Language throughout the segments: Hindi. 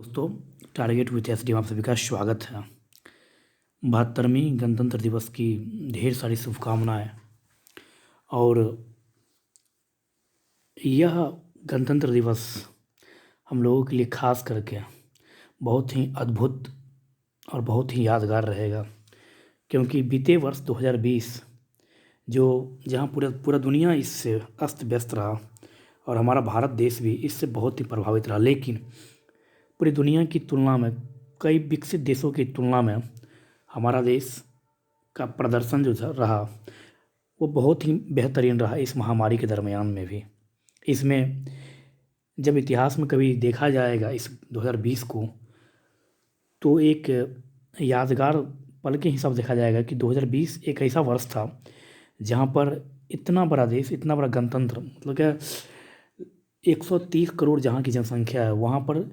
दोस्तों, टारगेट विथ एसडी में आप सभी का स्वागत है। 72वीं गणतंत्र दिवस की ढेर सारी शुभकामनाएं। और यह गणतंत्र दिवस हम लोगों के लिए खास करके बहुत ही अद्भुत और बहुत ही यादगार रहेगा, क्योंकि बीते वर्ष 2020 जो जहां पूरा पूरा दुनिया इससे अस्त व्यस्त रहा और हमारा भारत देश भी इससे बहुत ही प्रभावित रहा, लेकिन पूरी दुनिया की तुलना में, कई विकसित देशों की तुलना में हमारा देश का प्रदर्शन जो रहा वो बहुत ही बेहतरीन रहा। इस महामारी के दरमियान में भी इसमें जब इतिहास में कभी देखा जाएगा इस 2020 को, तो एक यादगार पल के हिसाब से देखा जाएगा कि 2020 एक ऐसा वर्ष था जहाँ पर इतना बड़ा देश, इतना बड़ा गणतंत्र, मतलब क्या 130 करोड़ जहाँ की जनसंख्या है, वहाँ पर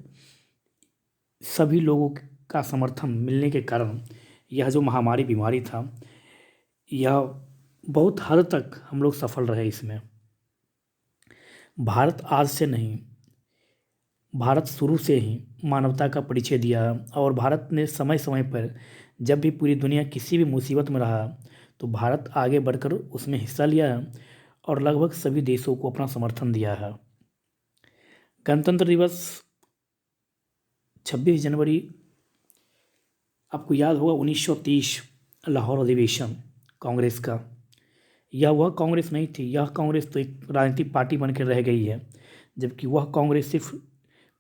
सभी लोगों का समर्थन मिलने के कारण यह जो महामारी बीमारी था, यह बहुत हद तक हम लोग सफल रहे इसमें। भारत आज से नहीं, भारत शुरू से ही मानवता का परिचय दिया है और भारत ने समय समय पर जब भी पूरी दुनिया किसी भी मुसीबत में रहा तो भारत आगे बढ़कर उसमें हिस्सा लिया है और लगभग सभी देशों को अपना समर्थन दिया है। गणतंत्र दिवस 26 जनवरी, आपको याद होगा 1930 लाहौर अधिवेशन कांग्रेस का। यह वह कांग्रेस नहीं थी, यह कांग्रेस तो एक राजनीतिक पार्टी बन के रह गई है, जबकि वह कांग्रेस सिर्फ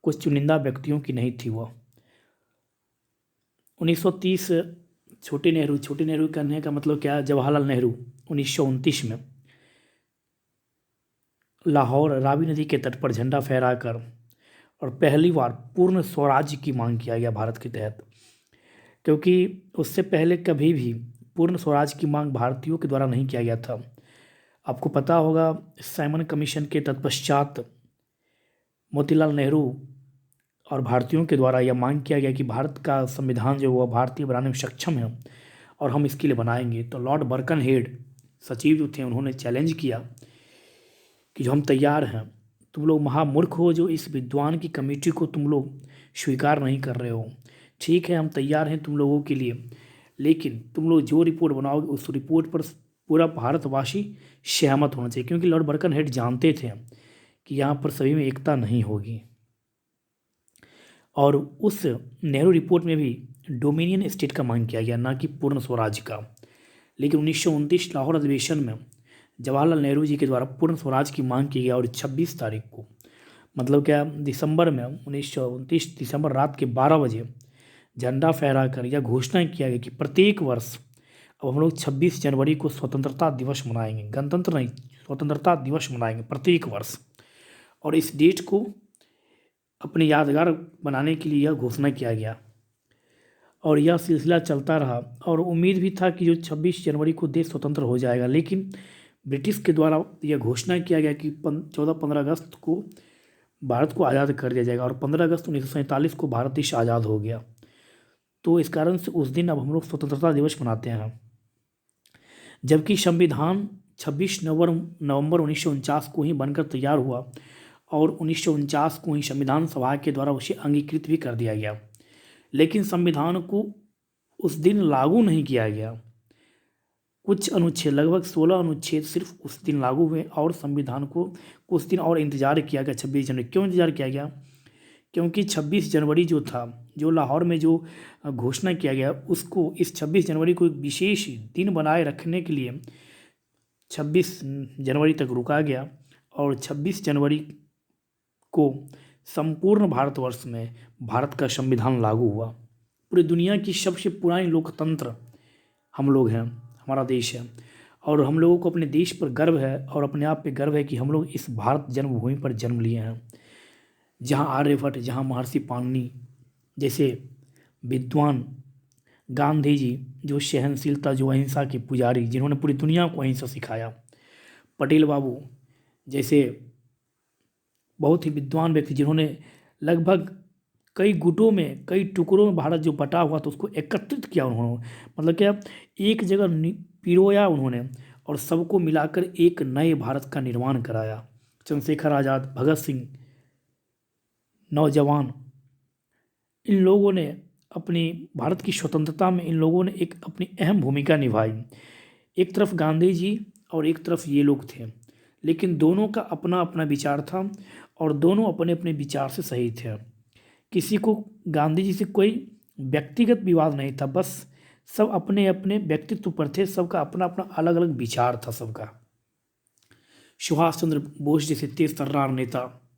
कुछ चुनिंदा व्यक्तियों की नहीं थी। वह 1930 छोटे नेहरू कहने का मतलब क्या है, जवाहरलाल नेहरू 1929 में लाहौर रावी नदी के तट पर झंडा फहराकर और पहली बार पूर्ण स्वराज्य की मांग किया गया भारत के तहत, क्योंकि उससे पहले कभी भी पूर्ण स्वराज की मांग भारतीयों के द्वारा नहीं किया गया था। आपको पता होगा साइमन कमीशन के तत्पश्चात मोतीलाल नेहरू और भारतीयों के द्वारा यह मांग किया गया कि भारत का संविधान जो वह भारतीय बनाने में सक्षम है और हम इसके लिए बनाएंगे। तो लॉर्ड बर्कनहेड सचिव जो थे, उन्होंने चैलेंज किया कि जो हम तैयार हैं, तुम लोग महामूर्ख हो जो इस विद्वान की कमेटी को तुम लोग स्वीकार नहीं कर रहे हो। ठीक है, हम तैयार हैं तुम लोगों के लिए, लेकिन तुम लोग जो रिपोर्ट बनाओगे उस रिपोर्ट पर पूरा भारतवासी सहमत होना चाहिए, क्योंकि लॉर्ड बर्कनहेड जानते थे कि यहाँ पर सभी में एकता नहीं होगी। और उस नेहरू रिपोर्ट में भी डोमिनियन स्टेट का मांग किया गया, ना कि पूर्ण स्वराज का। लेकिन 1929 लाहौर अधिवेशन में जवाहरलाल नेहरू जी के द्वारा पूर्ण स्वराज की मांग की गई और 26 तारीख को, मतलब क्या दिसंबर में 1929 दिसंबर रात के 12 बजे झंडा फहरा कर यह घोषणा किया गया कि प्रत्येक वर्ष अब हम लोग 26 जनवरी को स्वतंत्रता दिवस मनाएंगे, गणतंत्र नहीं, स्वतंत्रता दिवस मनाएंगे प्रत्येक वर्ष। और इस डेट को अपने यादगार बनाने के लिए यह घोषणा किया गया और यह सिलसिला चलता रहा। और उम्मीद भी था कि जो 26 जनवरी को देश स्वतंत्र हो जाएगा, लेकिन ब्रिटिश के द्वारा यह घोषणा किया गया कि 14-15 अगस्त को भारत को आज़ाद कर दिया जाएगा और 15 अगस्त 1947 को भारत देश आज़ाद हो गया। तो इस कारण से उस दिन अब हम लोग स्वतंत्रता दिवस मनाते हैं, जबकि संविधान 26 नवंबर 1949 को ही बनकर तैयार हुआ और 1949 को ही संविधान सभा के द्वारा उसे अंगीकृत भी कर दिया गया। लेकिन संविधान को उस दिन लागू नहीं किया गया। कुछ अनुच्छेद, लगभग 16 अनुच्छेद सिर्फ उस दिन लागू हुए और संविधान को कुछ दिन और इंतजार किया गया 26 जनवरी। क्यों इंतजार किया गया? क्योंकि 26 जनवरी जो था, जो लाहौर में जो घोषणा किया गया, उसको इस 26 जनवरी को एक विशेष दिन बनाए रखने के लिए 26 जनवरी तक रुका गया और 26 जनवरी को संपूर्ण भारतवर्ष में भारत का संविधान लागू हुआ। पूरी दुनिया की सबसे पुरानी लोकतंत्र हम लोग हैं, हमारा देश है, और हम लोगों को अपने देश पर गर्व है और अपने आप पे गर्व है कि हम लोग इस भारत जन्मभूमि पर जन्म लिए हैं, जहाँ आर्यभट्ट, जहाँ महर्षि पाणिनि जैसे विद्वान, गांधी जी जो सहनशीलता, जो अहिंसा के पुजारी, जिन्होंने पूरी दुनिया को अहिंसा सिखाया, पटेल बाबू जैसे बहुत ही विद्वान व्यक्ति, जिन्होंने लगभग कई गुटों में, कई टुकड़ों में भारत जो बटा हुआ था उसको एकत्रित किया उन्होंने, मतलब क्या एक जगह पिरोया उन्होंने और सबको मिलाकर एक नए भारत का निर्माण कराया। चंद्रशेखर आज़ाद, भगत सिंह, नौजवान इन लोगों ने अपनी भारत की स्वतंत्रता में इन लोगों ने एक अपनी अहम भूमिका निभाई। एक तरफ गांधी जी और एक तरफ ये लोग थे, लेकिन दोनों का अपना अपना विचार था और दोनों अपने अपने विचार से सही थे। किसी को गांधी जी से कोई व्यक्तिगत विवाद नहीं था, बस सब अपने अपने व्यक्तित्व पर थे, सबका अपना अपना अलग अलग विचार था सबका। सुभाष चंद्र बोस जैसे तेज तर्रार नेता,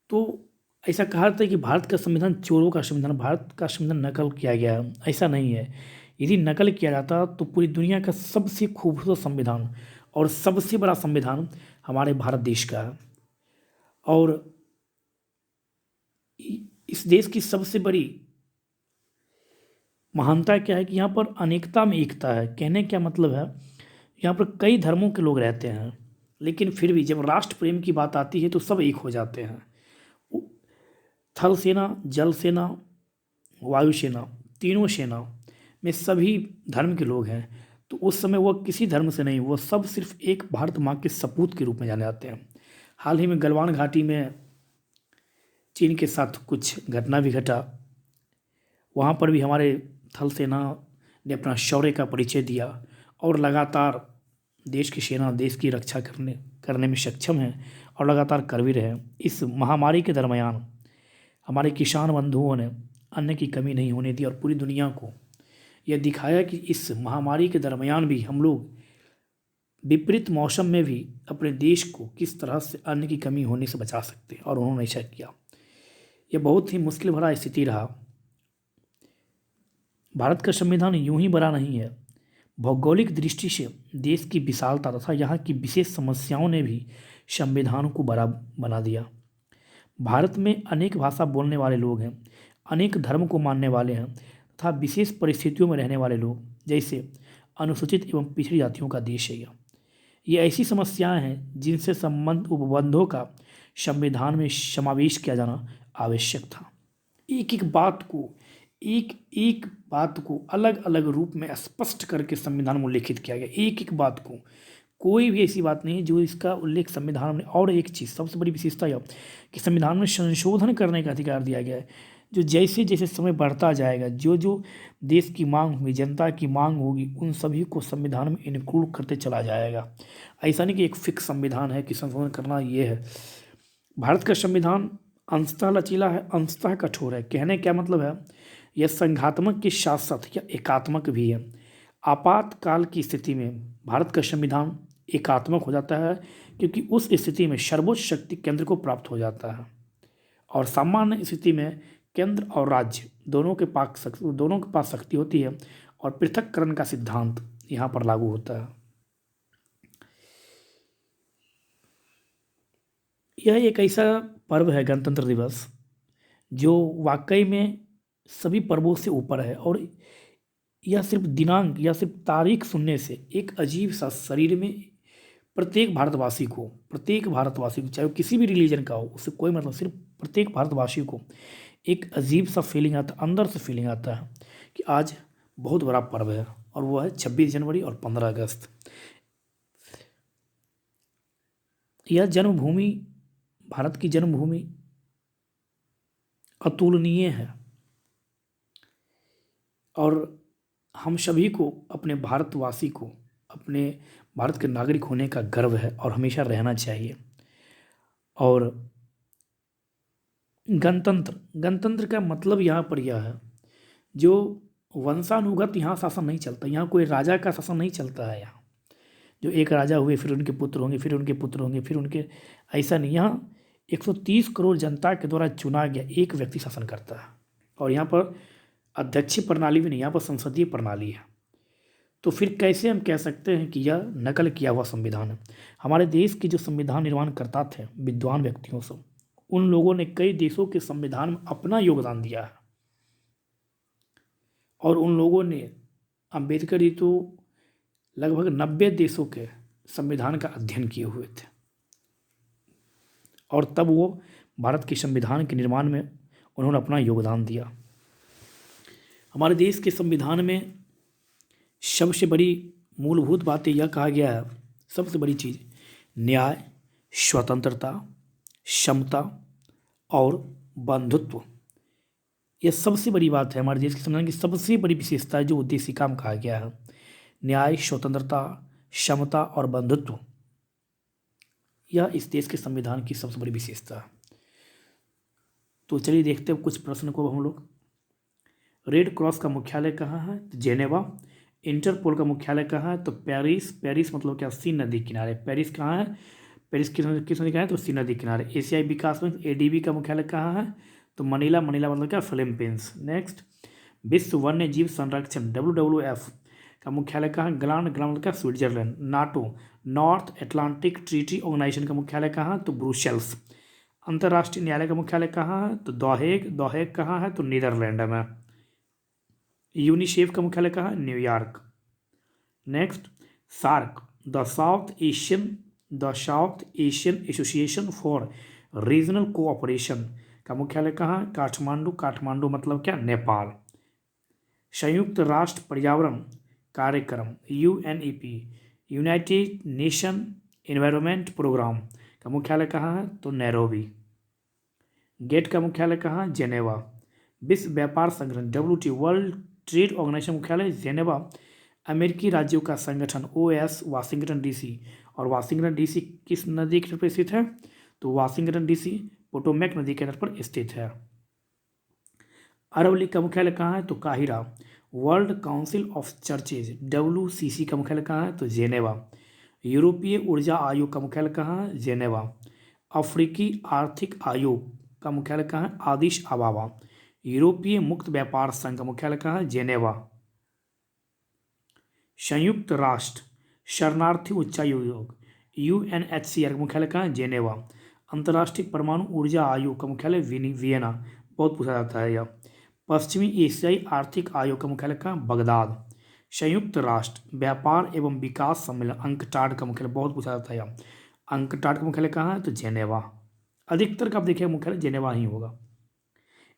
तो ऐसा कहा था कि भारत का संविधान चोरों का संविधान, भारत का संविधान नकल किया गया है। ऐसा नहीं है। यदि नकल किया जाता तो पूरी दुनिया का सबसे खूबसूरत संविधान और सबसे बड़ा संविधान हमारे भारत देश का है। और इस देश की सबसे बड़ी महानता क्या है कि यहाँ पर अनेकता में एकता है। कहने क्या मतलब है, यहाँ पर कई धर्मों के लोग रहते हैं, लेकिन फिर भी जब राष्ट्र प्रेम की बात आती है तो सब एक हो जाते हैं। थल सेना, जल सेना, वायुसेना, तीनों सेना में सभी धर्म के लोग हैं। तो उस समय वह किसी धर्म से नहीं, वह सब सिर्फ एक भारत माँ के सपूत के रूप में जाने जाते हैं। हाल ही में गलवान घाटी में चीन के साथ कुछ घटना भी घटा। वहाँ पर भी हमारे थल सेना ने अपना शौर्य का परिचय दिया और लगातार देश की सेना देश की रक्षा करने में सक्षम है और लगातार कर भी रहे हैं। इस महामारी के दरमियान हमारे किसान बंधुओं ने अन्न की कमी नहीं होने दी और पूरी दुनिया को यह दिखाया कि इस महामारी के दरमियान भी हम लोग विपरीत मौसम में भी अपने देश को किस तरह से अन्न की कमी होने से बचा सकते हैं, और उन्होंने ऐसा किया। यह बहुत ही मुश्किल भरा स्थिति रहा। भारत का संविधान यूं ही बना नहीं है। भौगोलिक दृष्टि से देश की विशालता तथा यहाँ की विशेष समस्याओं ने भी संविधान को बड़ा बना दिया। भारत में अनेक भाषा बोलने वाले लोग हैं, अनेक धर्म को मानने वाले हैं तथा विशेष परिस्थितियों में रहने वाले लोग, जैसे अनुसूचित एवं पिछड़ी जातियों का देश है। ये ऐसी समस्याएं हैं जिनसे संबंध उपबंधों का संविधान में समावेश किया जाना आवश्यक था। एक एक बात को अलग अलग रूप में स्पष्ट करके संविधान में उल्लेखित किया गया। एक एक बात को, कोई भी ऐसी बात नहीं जो इसका उल्लेख संविधान में। और एक चीज़ सबसे बड़ी विशेषता यह कि संविधान में संशोधन करने का अधिकार दिया गया है, जो जैसे जैसे समय बढ़ता जाएगा, जो जो देश की मांग होगी, जनता की मांग होगी, उन सभी को संविधान में इंक्लूड करते चला जाएगा। ऐसा नहीं कि एक फिक्स संविधान है कि संशोधन करना ये है। भारत का संविधान अंशतः लचीला है, अंशतः कठोर है। कहने क्या मतलब है, यह संघात्मक के साथ साथ यह एकात्मक भी है। आपातकाल की स्थिति में भारत का संविधान एकात्मक हो जाता है, क्योंकि उस स्थिति में सर्वोच्च शक्ति केंद्र को प्राप्त हो जाता है, और सामान्य स्थिति में केंद्र और राज्य दोनों के पास शक्ति होती है, और पृथक्करण का सिद्धांत यहाँ पर लागू होता है। यह एक ऐसा पर्व है गणतंत्र दिवस जो वाकई में सभी पर्वों से ऊपर है, और यह सिर्फ दिनांक या सिर्फ तारीख सुनने से एक अजीब सा शरीर में प्रत्येक भारतवासी को चाहे वो किसी भी रिलीजन का हो, उससे कोई मतलब, सिर्फ प्रत्येक भारतवासी को एक अजीब सा फीलिंग आता, अंदर से फीलिंग आता है कि आज बहुत बड़ा पर्व है, और वो है 26 जनवरी और 15 अगस्त। यह जन्मभूमि, भारत की जन्मभूमि अतुलनीय है, और हम सभी को अपने भारतवासी को अपने भारत के नागरिक होने का गर्व है और हमेशा रहना चाहिए। और गणतंत्र का मतलब यहाँ पर यह है, जो वंशानुगत यहाँ शासन नहीं चलता, यहाँ कोई राजा का शासन नहीं चलता है। यहाँ जो एक राजा हुए, फिर उनके पुत्र होंगे, फिर उनके पुत्र होंगे, फिर उनके, ऐसा नहीं। यहाँ 130 करोड़ जनता के द्वारा चुना गया एक व्यक्ति शासन करता है, और यहाँ पर अध्यक्षीय प्रणाली भी नहीं, यहाँ पर संसदीय प्रणाली है। तो फिर कैसे हम कह सकते हैं कि यह नकल किया हुआ संविधान है। हमारे देश के जो संविधान निर्माण करता थे विद्वान व्यक्तियों से, उन लोगों ने कई देशों के संविधान में अपना योगदान दिया है, और उन लोगों ने, अम्बेडकर जी तो लगभग 90 देशों के संविधान का अध्ययन किए हुए थे, और तब वो भारत के संविधान के निर्माण में उन्होंने अपना योगदान दिया। हमारे देश के संविधान में सबसे बड़ी मूलभूत बातें यह कहा गया है, सबसे बड़ी चीज़ न्याय, स्वतंत्रता, समता और बंधुत्व, यह सबसे बड़ी बात है हमारे देश की संविधान की सबसे बड़ी विशेषता है जो उद्देश्य काम कहा गया है। न्याय, स्वतंत्रता, समता और बंधुत्व, यह इस देश के संविधान की सबसे बड़ी विशेषता है। तो चलिए देखते हैं कुछ प्रश्न को हम लोग। रेड क्रॉस का मुख्यालय कहाँ है? तो जेनेवा। इंटरपोल का मुख्यालय कहाँ है? तो पेरिस। पेरिस मतलब क्या? सी नदी किनारे। पेरिस कहाँ है? पेरिस किस नदी किनारे? तो सी नदी किनारे। एशियाई विकास बैंक एडीबी का मुख्यालय कहाँ है? तो मनीला। मनीला मतलब क्या? फिलीपींस। नेक्स्ट, विश्व वन्य जीव संरक्षण WWF का मुख्यालय कहाँ है? ग्लान। ग्लान मतलब क्या? Switzerland. NATO North Atlantic Treaty Organization का मुख्यालय कहाँ है? तो ब्रुसेल्स। अंतर्राष्ट्रीय न्यायालय का मुख्यालय कहाँ है? तो दोहेग। दोहेग कहाँ है? तो नीदरलैंड में। यूनिसेफ का मुख्यालय कहाँ है? New York. Next, SAARC the South Asian Association for Regional Cooperation का मुख्यालय कहाँ है? काठमांडू। काठमांडू मतलब क्या? नेपाल। संयुक्त राष्ट्र पर्यावरण कार्यक्रम UNEP United Nation Environment Programme का मुख्यालय कहाँ है? तो नैरोबी। गेट का मुख्यालय कहाँ? जेनेवा। विश्व व्यापार संगठन WTO वर्ल्ड ट्रेड ऑर्गेनाइजेशन मुख्यालय जेनेवा। अमेरिकी राज्यों का संगठन OS वाशिंगटन DC। और वाशिंगटन DC किस नदी के तट पर स्थित है? तो वाशिंगटन DC पोटोमैक नदी के तट पर स्थित है। अरब लीग का मुख्यालय कहाँ है? तो Cairo. World council of churches WCC का मुख्यालय कहाँ है? तो जेनेवा। यूरोपीय ऊर्जा आयोग का मुख्यालय कहाँ है? जेनेवा। अफ्रीकी आर्थिक आयोग का मुख्यालय कहाँ है? आदिश अबाबा। यूरोपीय मुक्त व्यापार संघ का मुख्यालय कहाँ है? जेनेवा। संयुक्त राष्ट्र शरणार्थी उच्चायोग UNHCR का मुख्यालय कहाँ है? जेनेवा। अंतर्राष्ट्रीय परमाणु ऊर्जा आयोग का मुख्यालय वियना। बहुत पूछा जाता है यह। पश्चिमी एशियाई आर्थिक आयोग का मुख्यालय कहाँ? बगदाद। संयुक्त राष्ट्र व्यापार एवं विकास सम्मेलन अंकटाड का मुख्यालय, बहुत पूछा जाता है यह। अंकटाड का मुख्यालय कहाँ है? तो जेनेवा। अधिकतर का आप देखिए मुख्यालय जेनेवा ही होगा।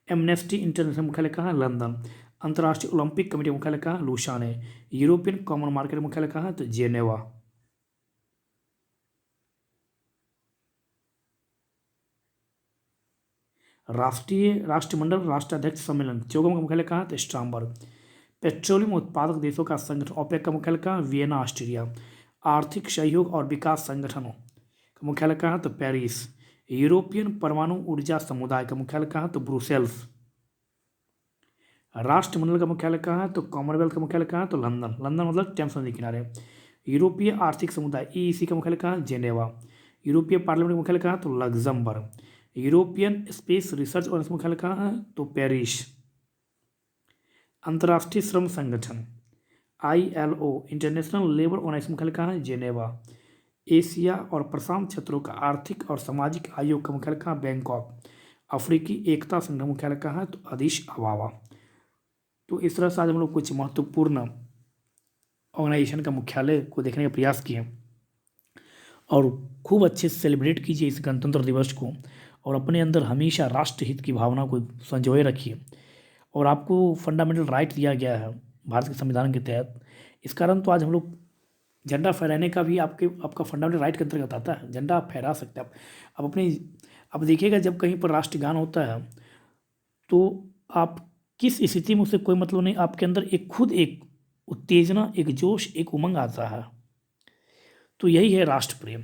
एमनेस्टी इंटरनेशनल मुख्यालय कहाँ है? लंदन। अंतर्राष्ट्रीय ओलंपिक कमेटी मुख्यालय कहाँ है? लुसान है। यूरोपियन कॉमन मार्केट मुख्यालय कहाँ है? तो जेनेवा। राष्ट्रमंडल राष्ट्राध्यक्ष सम्मेलन चौगम का मुख्यालय कहाँ है? तो स्ट्रासबर्ग। पेट्रोलियम उत्पादक देशों का संगठन ओपेक का मुख्यालय कहाँ है? Vienna, Austria. आर्थिक सहयोग और विकास संगठनों का मुख्यालय कहाँ है? तो पेरिस। यूरोपियन परमाणु ऊर्जा समुदाय का मुख्यालय कहाँ है? तो ब्रुसेल्स। राष्ट्रमंडल का मुख्यालय कहाँ है? तो कॉमनवेल्थ का मुख्यालय कहाँ है? तो लंदन। लंदन मतलब टेम्स नदी किनारे। यूरोपीय आर्थिक समुदाय EEC का मुख्यालय कहाँ है? जेनेवा। यूरोपीय पार्लियामेंट का मुख्यालय कहाँ है? तो लग्जमबर्ग। यूरोपियन स्पेस रिसर्च और मुख्यालय कहाँ है? तो पेरिस। अंतर्राष्ट्रीय श्रम संगठन ILO इंटरनेशनल लेबर ऑर्गेनाइजेशन मुख्यालय कहाँ है? जेनेवा। एशिया और प्रशांत क्षेत्रों का आर्थिक और सामाजिक आयोग का मुख्यालय कहाँ? बैंकॉक। अफ्रीकी एकता संगठन मुख्यालय कहाँ है? तो अदिश अबाबा। तो इस तरह से आज हम लोग कुछ महत्वपूर्ण ऑर्गेनाइजेशन का मुख्यालय को देखने का प्रयास किए और खूब अच्छे से सेलिब्रेट कीजिए इस गणतंत्र दिवस को और अपने अंदर हमेशा राष्ट्रहित की भावना को संजोए रखिए। और आपको फंडामेंटल राइट दिया गया है भारत के संविधान के तहत, इस कारण तो आज हम लोग झंडा फहराने का भी आपका फंडामेंटल राइट के अंतर्गत आता है। झंडा आप फहरा सकते हैं। आप अपनी आप देखिएगा जब कहीं पर राष्ट्रगान होता है तो आप किस स्थिति में उससे कोई मतलब नहीं, आपके अंदर एक खुद एक उत्तेजना, एक जोश, एक उमंग आता है। तो यही है राष्ट्र प्रेम।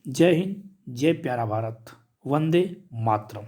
जय हिंद, जय प्यारा भारत, वंदे मातरम।